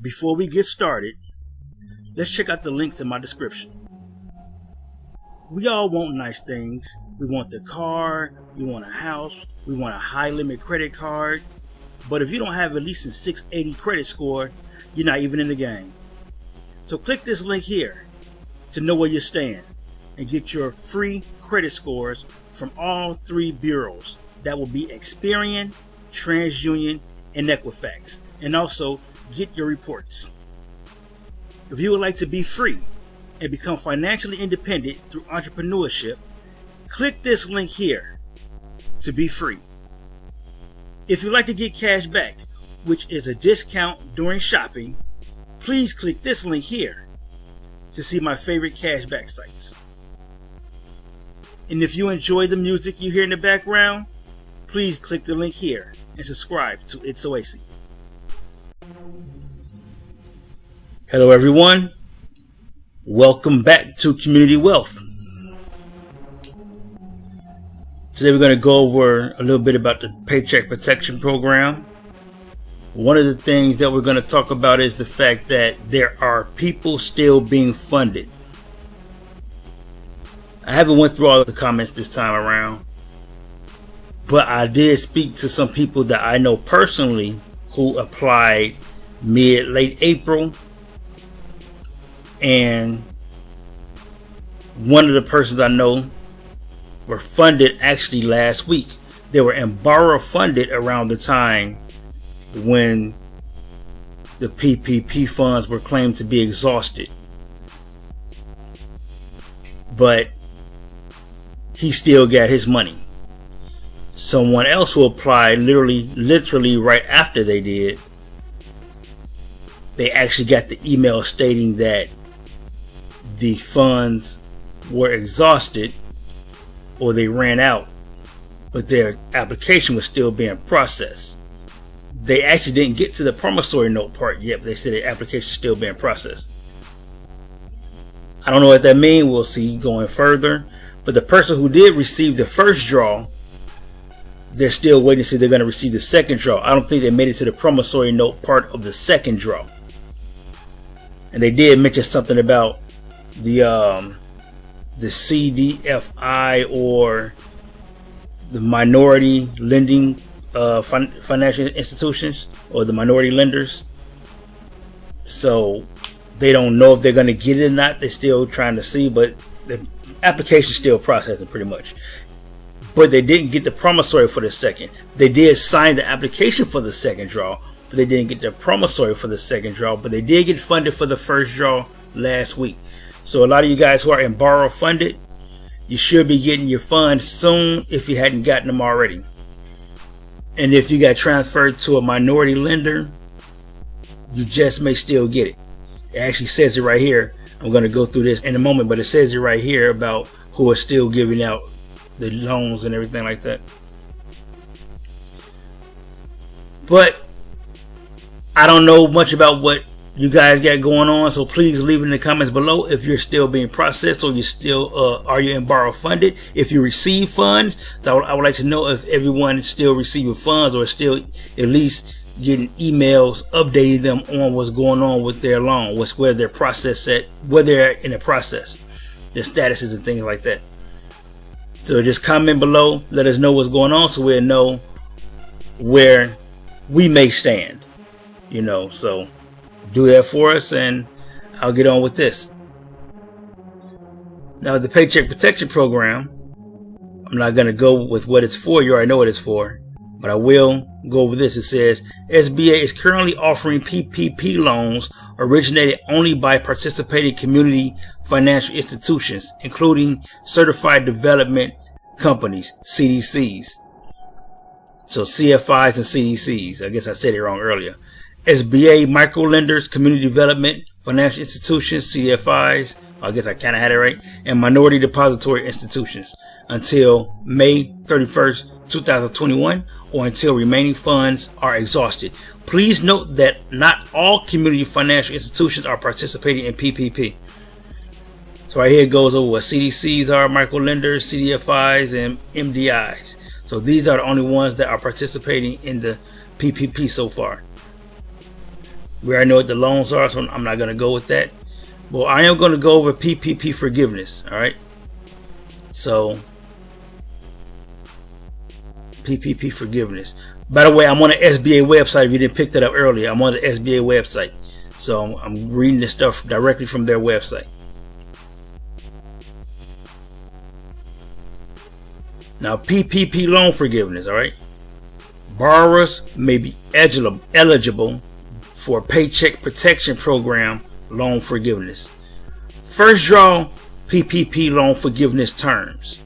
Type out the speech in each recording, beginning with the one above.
before we get started, let's check out the links in my description. We all want nice things. We want the car, we want a house, we want a high limit credit card. But if you don't have at least a 680 credit score, you're not even in the game. So click this link here to know where you stand and get your free credit scores from all three bureaus. That will be Experian, TransUnion, and Equifax. And also get your reports. If you would like to be free and become financially independent through entrepreneurship, click this link here to be free. If you'd like to get cash back, which is a discount during shopping, please click this link here to see my favorite cashback sites. And if you enjoy the music you hear in the background, please click the link here and subscribe to It's Oasis. Hello everyone, welcome back to Community Wealth. Today we're going to go over a little bit about the Paycheck Protection Program. One of the things that we're going to talk about is the fact that there are people still being funded. I haven't went through all of the comments this time around, but I did speak to some people that I know personally who applied late April. And one of the persons I know were funded actually last week. They were in borrow funded around the time when the PPP funds were claimed to be exhausted. But he still got his money. Someone else who applied literally right after they did, they actually got the email stating that the funds were exhausted or they ran out, but their application was still being processed. They actually didn't get to the promissory note part yet, but they said their application is still being processed. I don't know what that means. We'll see going further. But the person who did receive the first draw, they're still waiting to see if they're going to receive the second draw. I don't think they made it to the promissory note part of the second draw. And they did mention something about the CDFI, or the minority lending financial institutions, or the minority lenders. So they don't know if they're going to get it or not. They're still trying to see, but the application is still processing pretty much. But they didn't get the promissory for the second. They did sign the application for the second draw, but they didn't get the promissory for the second draw. But they did get funded for the first draw last week. So a lot of you guys who are in borrow funded, you should be getting your funds soon if you hadn't gotten them already. And if you got transferred to a minority lender, you just may still get it. It actually says it right here. I'm going to go through this in a moment, but it says it right here about who are still giving out the loans and everything like that. But I don't know much about what you guys got going on, so please leave it in the comments below if you're still being processed, or you still are you in borrow funded. If you receive funds, so I would like to know if everyone is still receiving funds, or still at least getting emails updating them on what's going on with their loan, where their process at, where they're in the process, their statuses and things like that. So just comment below, let us know what's going on, so we'll know where we may stand. So do that for us, and I'll get on with this. Now, the Paycheck Protection Program, I'm not going to go with what it's for. You already know what it's for, but I will go over this. It says SBA is currently offering PPP loans originated only by participating community financial institutions, including certified development companies, CDCs. So CFIs and CDCs. I guess I said it wrong earlier. SBA micro lenders, community development financial institutions, CFIs. I guess I kind of had it right. And minority depository institutions until May 31st, 2021, or until remaining funds are exhausted. Please note that not all community financial institutions are participating in PPP. So right here it goes over what CDCs are, micro lenders, CDFIs, and MDIs. So these are the only ones that are participating in the PPP so far. We already know what the loans are, so I'm not going to go with that. Well, I am going to go over PPP forgiveness. All right. So PPP forgiveness. By the way, I'm on the SBA website. If you didn't pick that up earlier, I'm on the SBA website. So I'm reading this stuff directly from their website. Now, PPP loan forgiveness. All right. Borrowers may be eligible for Paycheck Protection Program loan forgiveness. First draw PPP loan forgiveness terms.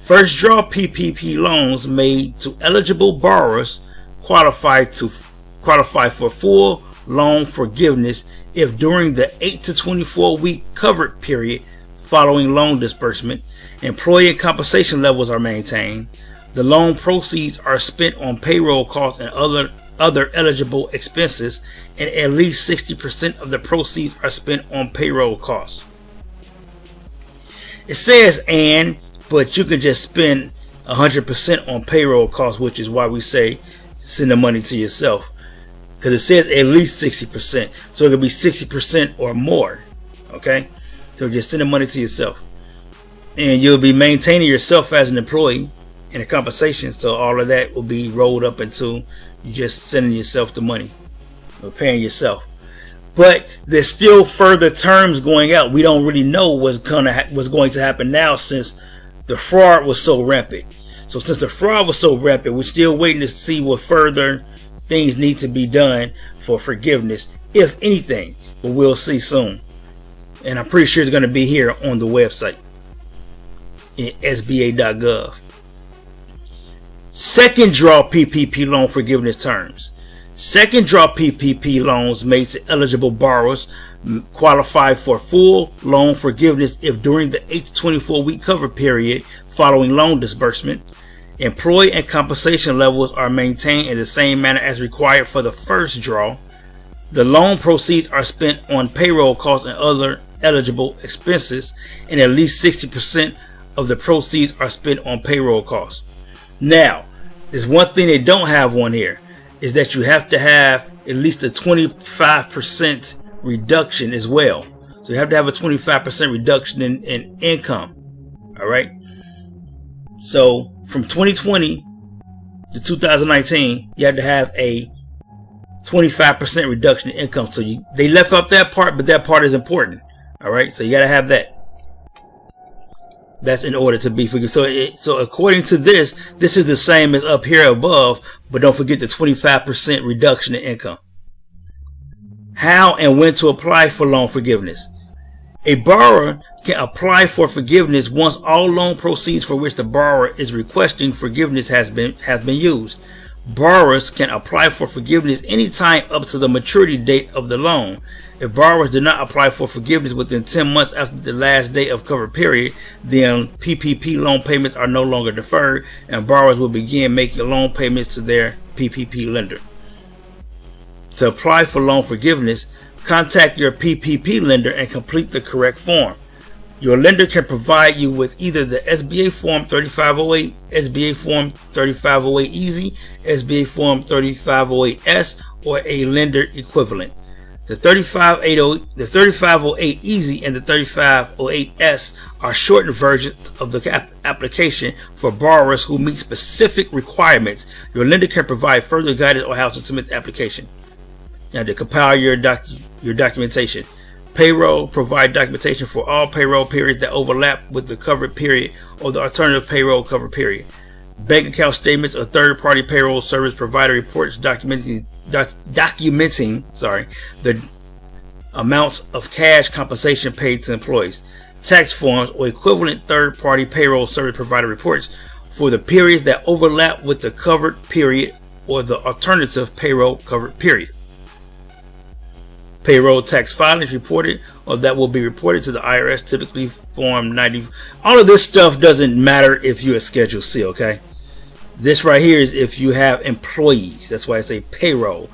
First draw PPP loans made to eligible borrowers qualify for full loan forgiveness if during the 8 to 24 week covered period following loan disbursement, employee compensation levels are maintained, the loan proceeds are spent on payroll costs and other eligible expenses, and at least 60% of the proceeds are spent on payroll costs. It says but you can just spend 100% on payroll costs, which is why we say send the money to yourself, because it says at least 60%, so it could be 60% or more. Okay, so just send the money to yourself, and you'll be maintaining yourself as an employee and a compensation, so all of that will be rolled up into you just sending yourself the money or paying yourself. But there's still further terms going out. We don't really know what's going to happen now, since the fraud was so rampant. So since the fraud was so rampant, we're still waiting to see what further things need to be done for forgiveness, if anything. But we'll see soon. And I'm pretty sure it's going to be here on the website in SBA.gov. Second draw PPP loan forgiveness terms. Second draw PPP loans made to eligible borrowers qualify for full loan forgiveness if during the 8 to 24 week cover period following loan disbursement, employee and compensation levels are maintained in the same manner as required for the first draw, the loan proceeds are spent on payroll costs and other eligible expenses, and at least 60% of the proceeds are spent on payroll costs. Now, there's one thing they don't have on here, is that you have to have at least a 25% reduction as well. So you have to have a 25% reduction in income. All right. So from 2020 to 2019, you have to have a 25% reduction in income. So they left out that part, but that part is important. All right. So you got to have that. That's in order to be forgiven. So according to this is the same as up here above, but don't forget the 25% reduction in income. How and when to apply for loan forgiveness. A borrower can apply for forgiveness once all loan proceeds for which the borrower is requesting forgiveness have been used. Borrowers can apply for forgiveness anytime up to the maturity date of the loan. If borrowers do not apply for forgiveness within 10 months after the last day of cover period, then PPP loan payments are no longer deferred, and borrowers will begin making loan payments to their PPP lender. To apply for loan forgiveness, contact your PPP lender and complete the correct form. Your lender can provide you with either the SBA Form 3508, SBA Form 3508 Easy, SBA Form 3508S, or a lender equivalent. The 3508 Easy and the 3508S are shortened versions of the application for borrowers who meet specific requirements. Your lender can provide further guidance on how to submit the application. Now, to compile your documentation. Payroll, provide documentation for all payroll periods that overlap with the covered period or the alternative payroll cover period. Bank account statements or third-party payroll service provider reports documenting the amounts of cash compensation paid to employees. Tax forms or equivalent third-party payroll service provider reports for the periods that overlap with the covered period or the alternative payroll covered period. Payroll tax filings reported or that will be reported to the IRS, typically Form 90. All of this stuff doesn't matter if you're a Schedule C, okay? This right here is if you have employees. That's why I say payroll.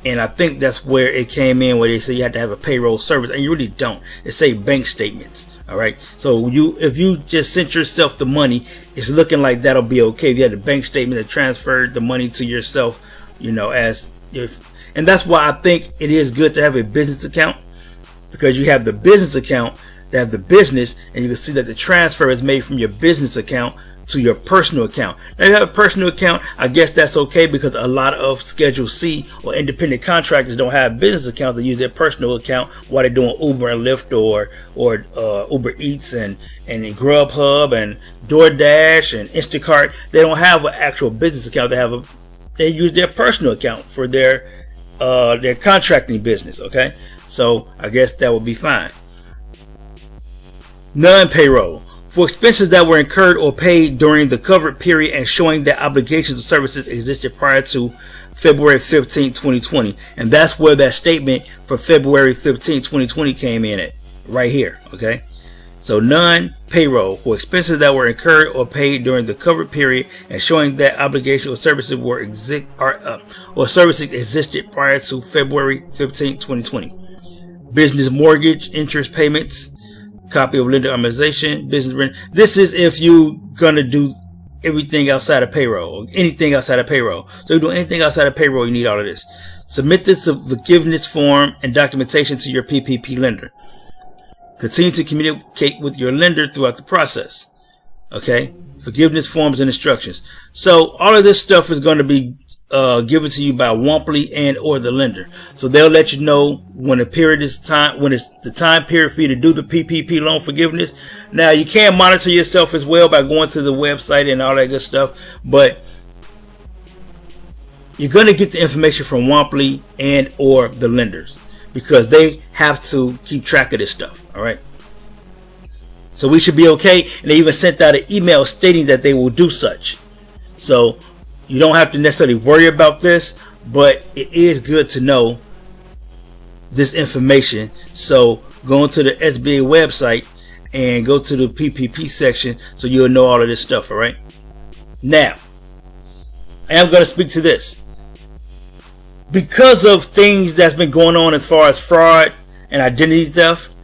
And I think that's where it came in, where they say you have to have a payroll service, and you really don't. It say bank statements, all right? So if you just sent yourself the money, it's looking like that'll be okay. If you had a bank statement that transferred the money to yourself, you know, as if And that's why I think it is good to have a business account, because you have the business account that have the business, and you can see that the transfer is made from your business account to your personal account. Now, if you have a personal account, I guess that's okay, because a lot of Schedule C or independent contractors don't have business accounts. They use their personal account while they're doing Uber and Lyft or Uber Eats and Grubhub and DoorDash and Instacart. They don't have an actual business account. They use their personal account for their contracting business. Okay, so I guess that would be fine. Non-payroll. For expenses that were incurred or paid during the covered period and showing that obligations or services existed prior to February 15, 2020. And that's where that statement for February 15, 2020 came in at, right here. Okay. So non-payroll for expenses that were incurred or paid during the covered period and showing that obligations or services services existed prior to February 15, 2020. Business mortgage, interest payments, copy of lender amortization, business rent. This is if you gonna do everything outside of payroll, anything outside of payroll. So if you do anything outside of payroll, you need all of this. Submit this forgiveness form and documentation to your PPP lender. Continue to communicate with your lender throughout the process. Okay, forgiveness forms and instructions. So all of this stuff is going to be given to you by Womply and or the lender. So they'll let you know when the period is time, when it's the time period for you to do the PPP loan forgiveness. Now you can monitor yourself as well by going to the website and all that good stuff, but you're going to get the information from Womply and or the lenders, because they have to keep track of this stuff. All right. So we should be okay. And they even sent out an email stating that they will do such. So you don't have to necessarily worry about this, but it is good to know this information. So go into the SBA website and go to the PPP section so you'll know all of this stuff. All right. Now, I am going to speak to this. Because of things that's been going on as far as fraud and identity theft,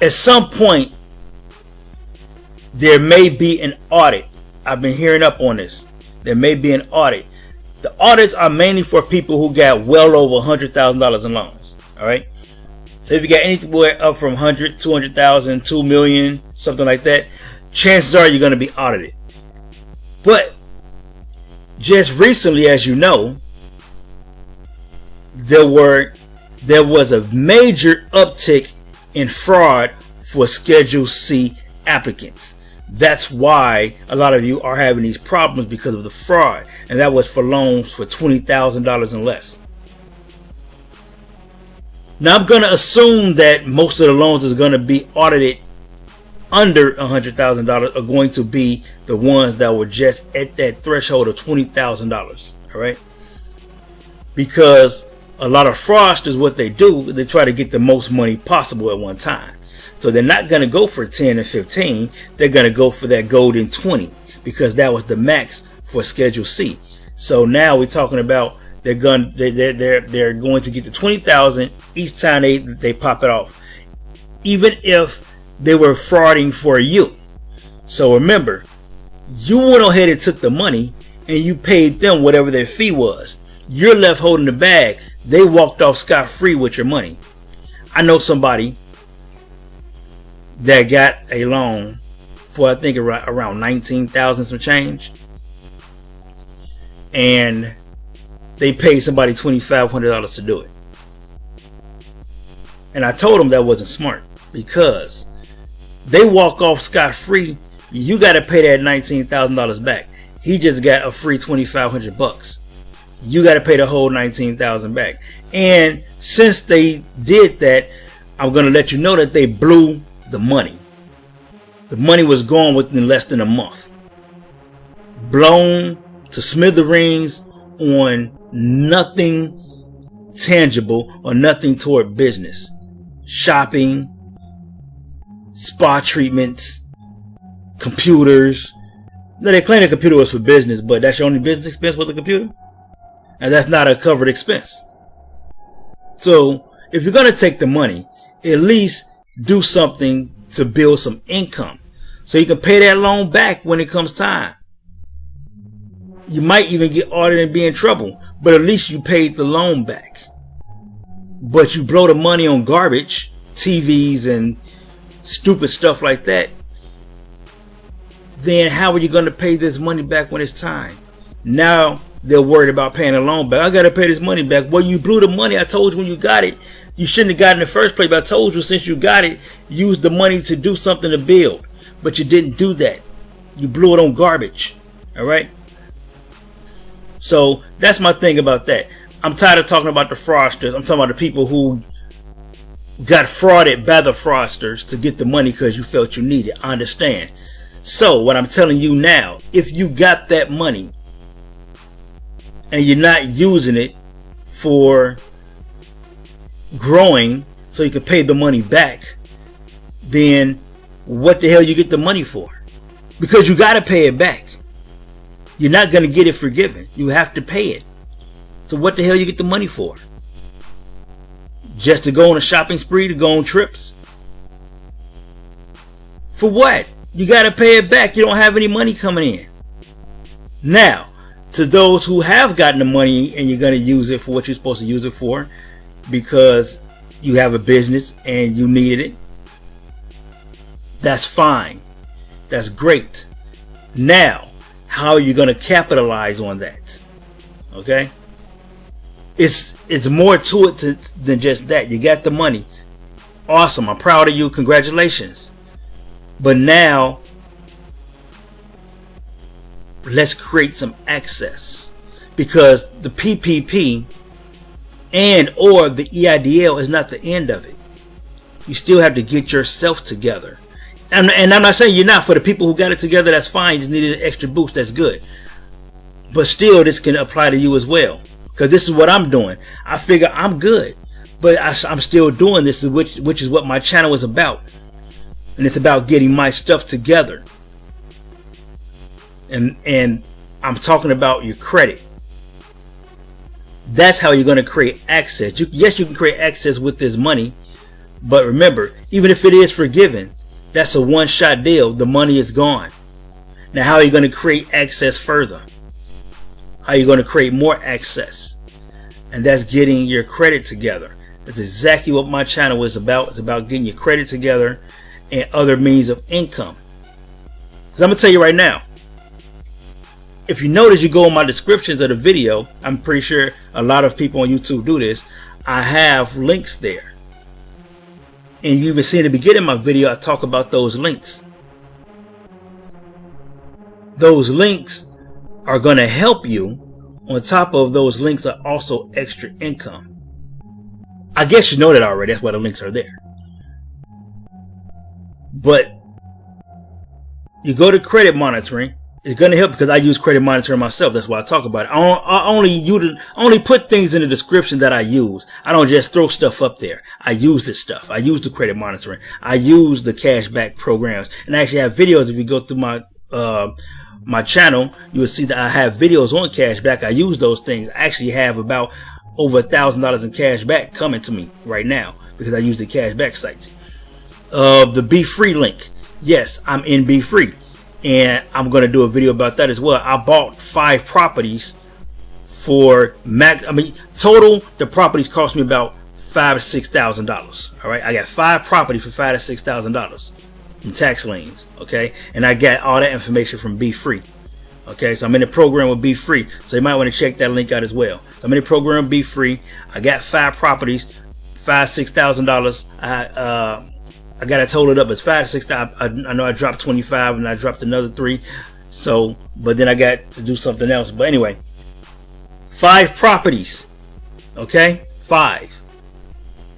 at some point there may be an audit. I've been hearing up on this. There may be an audit. The audits are mainly for people who got well over $100,000 in loans. All right. So if you got anywhere up from 100, 200,000, 2 million, something like that, chances are you're going to be audited. But just recently, as you know, there was a major uptick in fraud for Schedule C applicants. That's why a lot of you are having these problems, because of the fraud. And that was for loans for $20,000 and less. Now I'm going to assume that most of the loans is going to be audited under $100,000 are going to be the ones that were just at that threshold of $20,000. All right. Because a lot of fraudsters, what they do, they try to get the most money possible at one time. So they're not going to go for 10 and 15. They're going to go for that golden 20, because that was the max for Schedule C. So now we're talking about they're going to get to 20,000 each time they pop it off, even if they were frauding for you. So remember, you went ahead and took the money and you paid them whatever their fee was. You're left holding the bag. They walked off scot-free with your money. I know somebody that got a loan for, I think, around 19,000 some change, and they paid somebody $2,500 to do it. And I told them that wasn't smart, because they walk off scot-free. You got to pay that $19,000 back. He just got a free $2,500. You got to pay the whole $19,000 back. And since they did that, I'm going to let you know that they blew the money. The money was gone within less than a month. Blown to smithereens on nothing tangible or nothing toward business. Shopping, spa treatments, computers. Now, they claim the computer was for business, but that's your only business expense with a computer? And that's not a covered expense. So if you're going to take the money, at least do something to build some income so you can pay that loan back when it comes time. You might even get audited and be in trouble. but at least you paid the loan back. But you blow the money on garbage, TVs and stupid stuff like that, then how are you going to pay this money back when it's time? Now they're worried about paying the loan back. I got to pay this money back. Well, you blew the money. I told you when you got it, you shouldn't have got it in the first place. But I told you since you got it, use the money to do something to build. But you didn't do that. You blew it on garbage. All right. So that's my thing about that. I'm tired of talking about the fraudsters. I'm talking about the people who got frauded by the fraudsters to get the money because you felt you needed. I understand. So what I'm telling you now, if you got that money and you're not using it for growing so you can pay the money back, then what the hell you get the money for? Because you got to pay it back. You're not going to get it forgiven. You have to pay it. So what the hell you get the money for? Just to go on a shopping spree, to go on trips? For what? You got to pay it back. You don't have any money coming in. Now, to those who have gotten the money and you're going to use it for what you're supposed to use it for because you have a business and you needed it, that's fine. That's great. Now, how are you going to capitalize on that? Okay? It's more to it than just that. You got the money. Awesome. I'm proud of you. Congratulations. But now, let's create some access. Because the PPP and or the EIDL is not the end of it. You still have to get yourself together. And I'm not saying you're not. For the people who got it together, that's fine. You just needed an extra boost. That's good. But still, this can apply to you as well. Because this is what I'm doing. I figure I'm good. But I'm still doing this, which is what my channel is about. And it's about getting my stuff together. And I'm talking about your credit. That's how you're going to create access. Yes, you can create access with this money. But remember, even if it is forgiven, that's a one-shot deal. The money is gone. Now, how are you going to create access further? How are you going to create more access? And that's getting your credit together. That's exactly what my channel is about. It's about getting your credit together and other means of income. Because I'm going to tell you right now, if you notice, you go in my descriptions of the video, I'm pretty sure a lot of people on YouTube do this. I have links there. And you even see in the beginning of my video, I talk about those links. Those links are going to help you. On top of those links are also extra income. I guess you know that already. That's why the links are there. But you go to credit monitoring. It's going to help because I use credit monitoring myself. That's why I talk about it. I only put things in the description that I use. I don't just throw stuff up there. I use this stuff. I use the credit monitoring. I use the cashback programs. And I actually have videos. If you go through my channel, you will see that I have videos on cashback. I use those things. I actually have about over $1,000 in cashback coming to me right now because I use the cashback sites. The Be Free link. Yes, I'm in Be Free. And I'm going to do a video about that as well. I bought 5 properties for total the properties cost me about $5,000 to $6,000. All right. I got 5 properties for $5,000 to $6,000 in tax liens. Okay. And I got all that information from Be Free. Okay. So I'm in the program with Be Free. So you might want to check that link out as well. So I'm in the program with Be Free. I got 5 properties, $5,000 to $6,000. I got to total it up. It's $5,000 to $6,000. I know I dropped 25 and I dropped another 3. So, but then I got to do something else. But anyway, 5 properties. Okay. 5.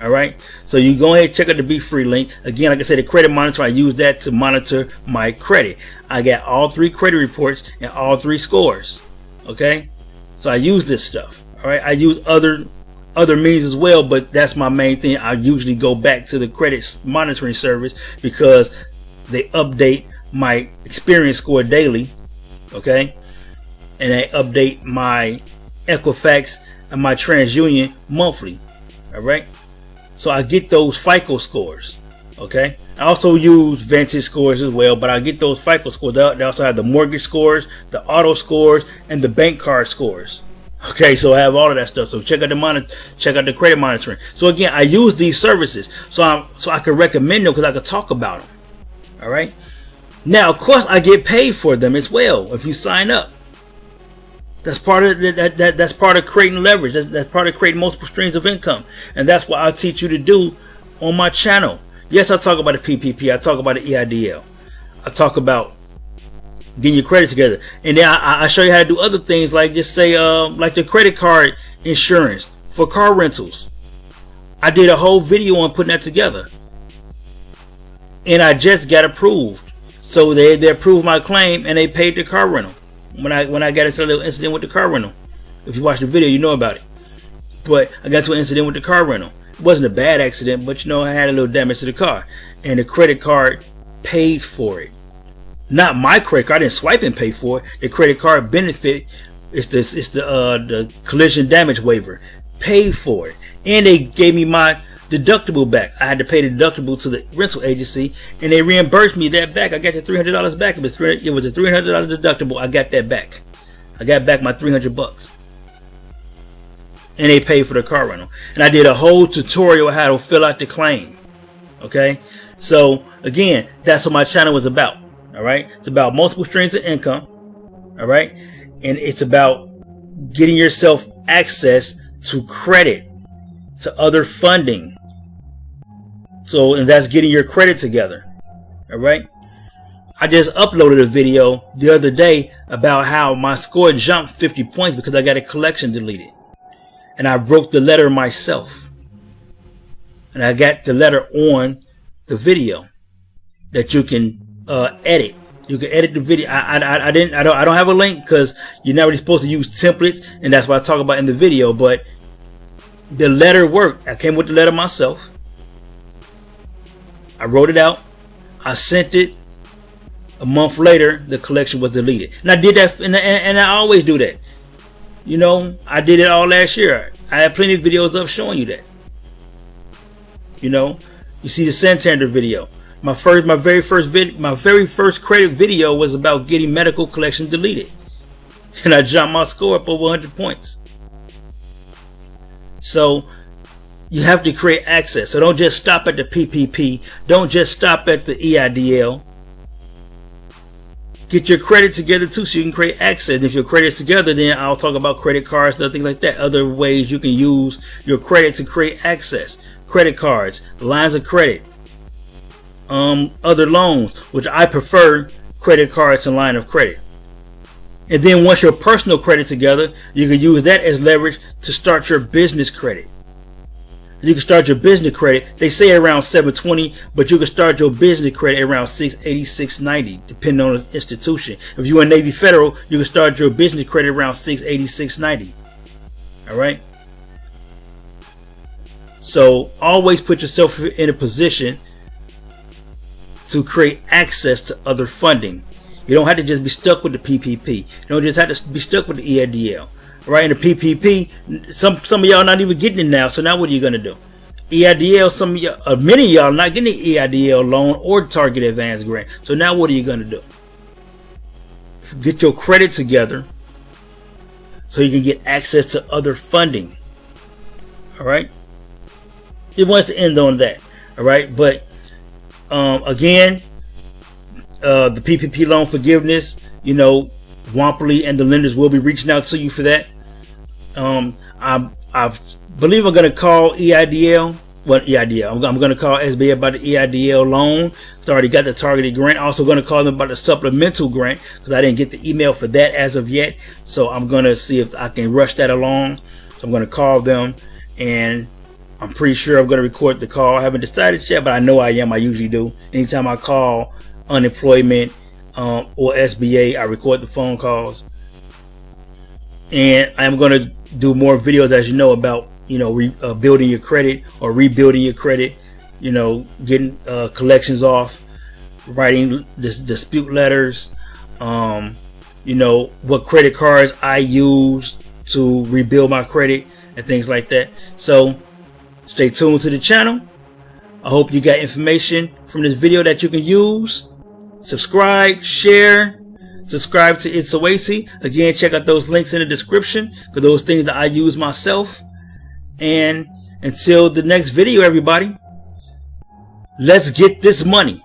All right. So you go ahead and check out the Be Free link. Again, like I said, the credit monitor, I use that to monitor my credit. I got all 3 credit reports and all 3 scores. Okay. So I use this stuff. All right. I use other means as well, but that's my main thing. I usually go back to the credit monitoring service because they update my experience score daily. Okay. And they update my Equifax and my TransUnion monthly. All right. So I get those FICO scores. Okay. I also use Vantage scores as well, but I get those FICO scores. They also have the mortgage scores, the auto scores, and the bank card scores. Okay, so I have all of that stuff. So check out the credit monitoring. So again, I use these services so I can recommend them because I can talk about them. All right. Now, of course, I get paid for them as well if you sign up. That's part of that's part of creating leverage. That's part of creating multiple streams of income, and that's what I teach you to do on my channel. Yes, I talk about the PPP. I talk about the EIDL. I talk about getting your credit together, and then I show you how to do other things, like just say like the credit card insurance for car rentals. I did a whole video on putting that together, and I just got approved. So they approved my claim and they paid the car rental when I got into a little incident with the car rental. If you watch the video, you know about it. But I got into an incident with the car rental. It wasn't a bad accident, but you know, I had a little damage to the car, and the credit card paid for it. Not my credit card. I didn't swipe and pay for it. The credit card benefit is the collision damage waiver. Paid for it, and they gave me my deductible back. I had to pay the deductible to the rental agency, and they reimbursed me that back. I got the $300 back. It was a $300 deductible. I got that back. I got back my $300, and they paid for the car rental. And I did a whole tutorial how to fill out the claim. Okay, so again, that's what my channel was about. All right, it's about multiple streams of income. All right, and it's about getting yourself access to credit, to other funding. So, and that's getting your credit together. All right. I just uploaded a video the other day about how my score jumped 50 points because I got a collection deleted, and I wrote the letter myself, and I got the letter on the video that you can edit. You can edit the video. I don't have a link because you're not really supposed to use templates, and that's what I talk about in the video. But the letter worked. I came with the letter myself. I wrote it out. I sent it. A month later, the collection was deleted. And I did that, and I always do that. You know, I did it all last year. I had plenty of videos up showing you that. You know, you see the Santander video. My very first credit video was about getting medical collection deleted, and I jumped my score up over 100 points. So you have to create access. So don't just stop at the PPP. Don't just stop at the EIDL. Get your credit together too, so you can create access. And if your credit's together, then I'll talk about credit cards and things like that. Other ways you can use your credit to create access. Credit cards, lines of credit, other loans, which I prefer credit cards and line of credit. And then once your personal credit together, you can use that as leverage to start your business credit. You can start your business credit. They say around 720, but you can start your business credit around 680, 690, depending on the institution. If you're in Navy Federal, you can start your business credit around 680, 690. All right. So always put yourself in a position to create access to other funding. You don't have to just be stuck with the PPP. You don't just have to be stuck with the EIDL. Right, in the PPP, some of y'all not even getting it now. So now what are you gonna do? EIDL, many of y'all not getting the EIDL loan or target advance grant. So now what are you gonna do? Get your credit together so you can get access to other funding. All right. It wants to end on that. All right, but again, the PPP loan forgiveness, you know, Womply and the lenders will be reaching out to you for that. I believe I'm going to call EIDL. Well, EIDL. I'm going to call SBA about the EIDL loan. I already got the targeted grant. Also going to call them about the supplemental grant because I didn't get the email for that as of yet. So I'm going to see if I can rush that along. So I'm going to call them, and I'm pretty sure I'm going to record the call. I haven't decided yet, but I know I am. I usually do. Anytime I call unemployment or SBA, I record the phone calls. And I'm going to do more videos, as you know, about, you know, building your credit or rebuilding your credit, you know, getting collections off, writing dispute letters, you know, what credit cards I use to rebuild my credit and things like that. So stay tuned to the channel. I hope you got information from this video that you can use. Subscribe, share, Subscribe to It's Oasis. Again, check out those links in the description for those things that I use myself. And until the next video, everybody, let's get this money.